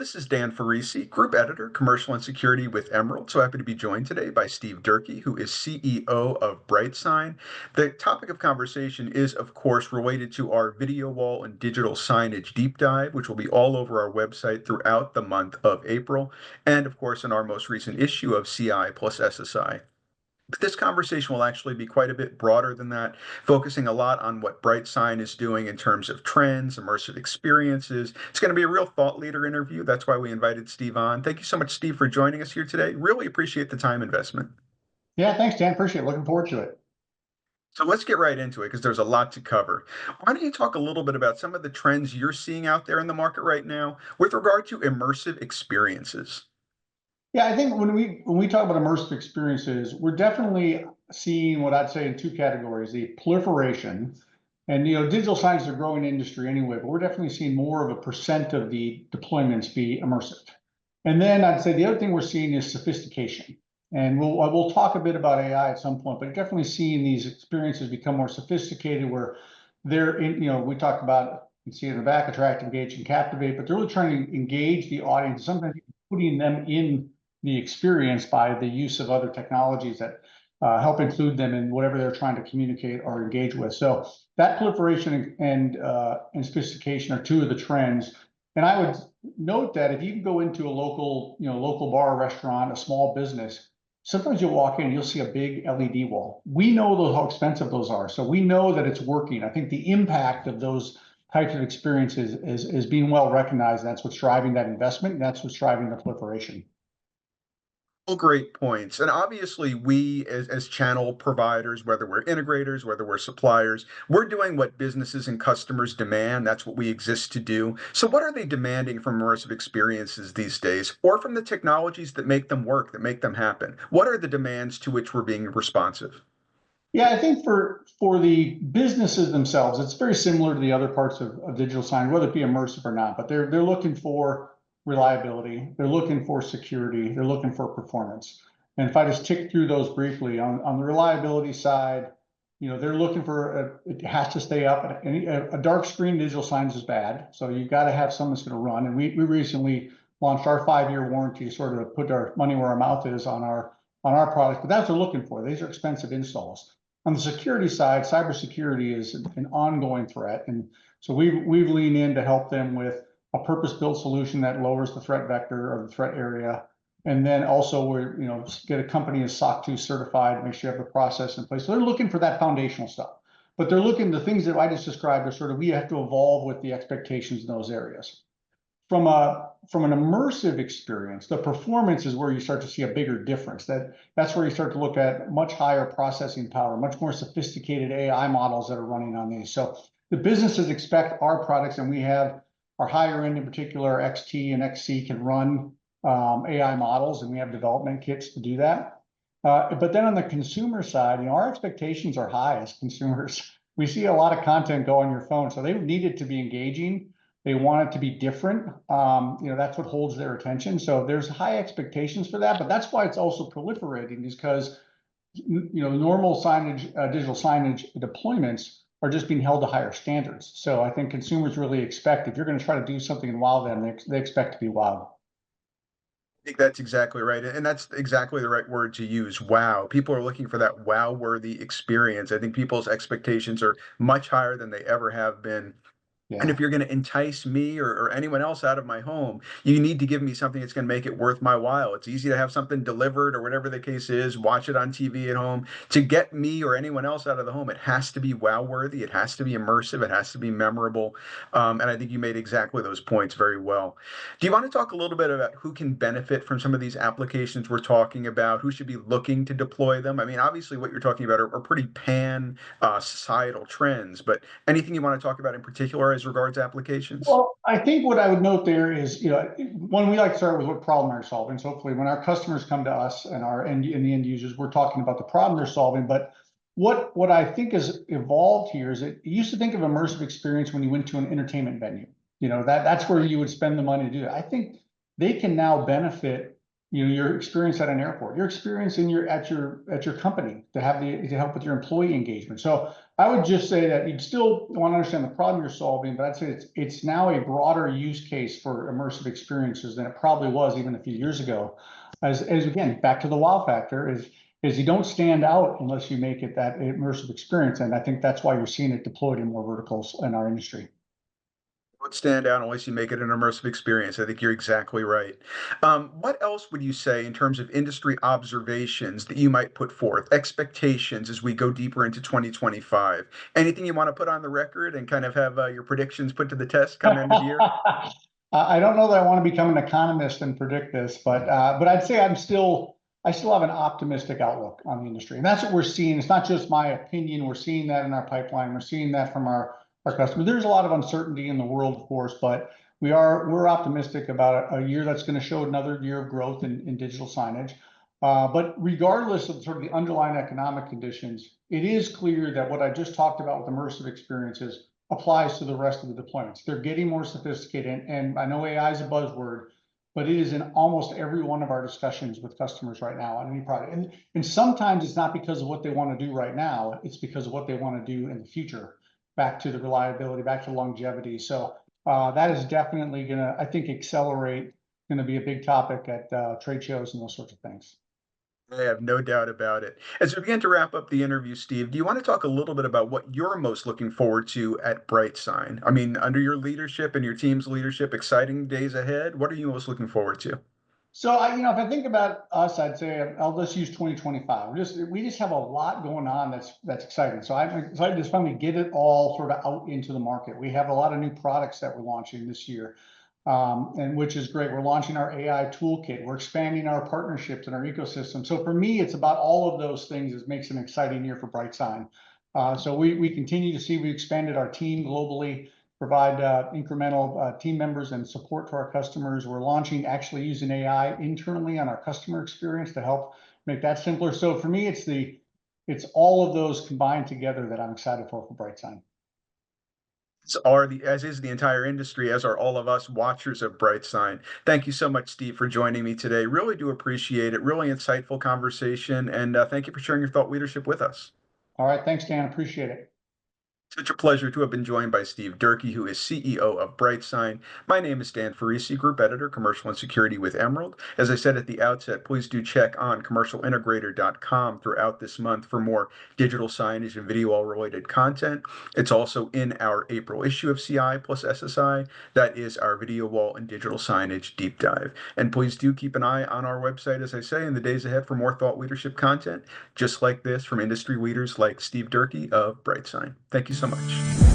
this is Dan Farisi, Group Editor, Commercial and Security with Emerald. So happy to be joined today by Steve Durkee, who is CEO of BrightSign. The topic of conversation is, of course, related to our video wall and digital signage deep dive, which will be all over our website throughout the month of April, and of course, in our most recent issue of CI plus SSI. But this conversation will actually be quite a bit broader than that, focusing a lot on what BrightSign is doing in terms of trends, immersive experiences. It's going to be a real thought leader interview. That's why we invited Steve on. Thank you so much, Steve, for joining us here today. Really appreciate the time investment. Yeah, thanks, Dan. Appreciate it. Looking forward to it. So let's get right into it because there's a lot to cover. Why don't you talk a little bit about some of the trends you're seeing out there in the market right now with regard to immersive experiences? Yeah, I think when we talk about immersive experiences, we're definitely seeing what I'd say in two categories: the proliferation, and digital signage is a growing industry anyway, but we're definitely seeing more of a percent of the deployments be immersive. And then I'd say the other thing we're seeing is sophistication. And we'll talk a bit about AI at some point, but definitely seeing these experiences become more sophisticated where they're in, we talked about, you can see in the back, attract, engage, and captivate, but they're really trying to engage the audience, sometimes putting them in the experience by the use of other technologies that help include them in whatever they're trying to communicate or engage with. So that proliferation and sophistication are two of the trends. And I would note that if you can go into a local bar or restaurant, a small business, sometimes you'll walk in and you'll see a big LED wall. We know how expensive those are, so we know that it's working. I think the impact of those types of experiences is being well recognized. And that's what's driving that investment, and that's what's driving the proliferation. All great points. And obviously, we as channel providers, whether we're integrators, whether we're suppliers, we're doing what businesses and customers demand. That's what we exist to do. So, what are they demanding from immersive experiences these days, or from the technologies that make them work, that make them happen? What are the demands to which we're being responsive? Yeah, I think for the businesses themselves, it's very similar to the other parts of digital sign, whether it be immersive or not. But they're looking for reliability, they're looking for security, they're looking for performance. And if I just tick through those briefly, on the reliability side, they're looking for it has to stay up. A dark screen digital signs is bad, so you've got to have something that's going to run. And we recently launched our 5-year warranty, sort of put our money where our mouth is on our products. But that's what they're looking for. These are expensive installs. On the security side, cybersecurity is an ongoing threat, and so we've leaned in to help them with a purpose-built solution that lowers the threat vector or the threat area, and then also we're get a company as SOC 2 certified, make sure you have the process in place. So they're looking for that foundational stuff, but they're looking the things that I just described are sort of we have to evolve with the expectations in those areas. From an immersive experience, the performance is where you start to see a bigger difference. That's where you start to look at much higher processing power, much more sophisticated AI models that are running on these. So the businesses expect our products, and we have our higher end in particular, XT and XC can run AI models, and we have development kits to do that. But then on the consumer side, our expectations are high as consumers. We see a lot of content go on your phone, so they need it to be engaging. They want it to be different. That's what holds their attention. So there's high expectations for that, but that's why it's also proliferating, is because normal signage, digital signage deployments are just being held to higher standards. So I think consumers really expect, if you're going to try to do something and wow them, they expect to be wowed. I think that's exactly right. And that's exactly the right word to use. Wow. People are looking for that wow-worthy experience. I think people's expectations are much higher than they ever have been. And Yeah. if you're going to entice me or anyone else out of my home, you need to give me something that's going to make it worth my while. It's easy to have something delivered or whatever the case is, watch it on TV at home. To get me or anyone else out of the home, it has to be wow worthy. It has to be immersive. It has to be memorable. And I think you made exactly those points very well. Do you want to talk a little bit about who can benefit from some of these applications we're talking about? Who should be looking to deploy them? I mean, obviously, what you're talking about are pretty pan societal trends, but anything you want to talk about in particular as regards applications? Well, I think what I would note there is, one, we like to start with what problem they're solving. So hopefully when our customers come to us and the end users, we're talking about the problem they're solving. But what I think has evolved here is you used to think of immersive experience when you went to an entertainment venue. That's where you would spend the money to do it. I think they can now benefit, your experience at an airport, your experience at your company to help with your employee engagement. So I would just say that you'd still want to understand the problem you're solving, but I'd say it's now a broader use case for immersive experiences than it probably was even a few years ago. As again, back to the wow factor is you don't stand out unless you make it that immersive experience. And I think that's why you're seeing it deployed in more verticals in our industry. Won't stand out unless you make it an immersive experience. I think you're exactly right. What else would you say in terms of industry observations that you might put forth, expectations as we go deeper into 2025? Anything you want to put on the record and kind of have your predictions put to the test come end of the year? I don't know that I want to become an economist and predict this, but I'd say I still have an optimistic outlook on the industry, and that's what we're seeing. It's not just my opinion. We're seeing that in our pipeline. We're seeing that from our customers. There's a lot of uncertainty in the world, of course, but we're optimistic about a year that's going to show another year of growth in digital signage. But regardless of sort of the underlying economic conditions, it is clear that what I just talked about with immersive experiences applies to the rest of the deployments. They're getting more sophisticated, and I know AI is a buzzword, but it is in almost every one of our discussions with customers right now on any product. And sometimes it's not because of what they want to do right now, it's because of what they want to do in the future, back to the reliability, back to longevity. So that is definitely going to, I think, accelerate, going to be a big topic at trade shows and those sorts of things. I have no doubt about it. As we begin to wrap up the interview, Steve, do you want to talk a little bit about what you're most looking forward to at BrightSign? I mean, under your leadership and your team's leadership, exciting days ahead. What are you most looking forward to? So if I think about us, I'd say I'll just use 2025. We just have a lot going on that's exciting. So I'm excited to finally get it all sort of out into the market. We have a lot of new products that we're launching this year, and which is great. We're launching our AI toolkit. We're expanding our partnerships and our ecosystem. So for me, it's about all of those things that makes an exciting year for BrightSign. So we continue to see we expanded our team globally, provide incremental team members and support to our customers. We're launching actually using AI internally on our customer experience to help make that simpler. So for me, it's all of those combined together that I'm excited for BrightSign. As is the entire industry, as are all of us watchers of BrightSign. Thank you so much, Steve, for joining me today. Really do appreciate it. Really insightful conversation, and thank you for sharing your thought leadership with us. All right, thanks, Dan. Appreciate it. Such a pleasure to have been joined by Steve Durkee, who is CEO of BrightSign. My name is Dan Farisi, Group Editor, Commercial and Security with Emerald. As I said at the outset, please do check on commercialintegrator.com throughout this month for more digital signage and video all related content. It's also in our April issue of CI plus SSI. That is our video wall and digital signage deep dive. And please do keep an eye on our website, as I say, in the days ahead for more thought leadership content, just like this from industry leaders like Steve Durkee of BrightSign. Thank you so much.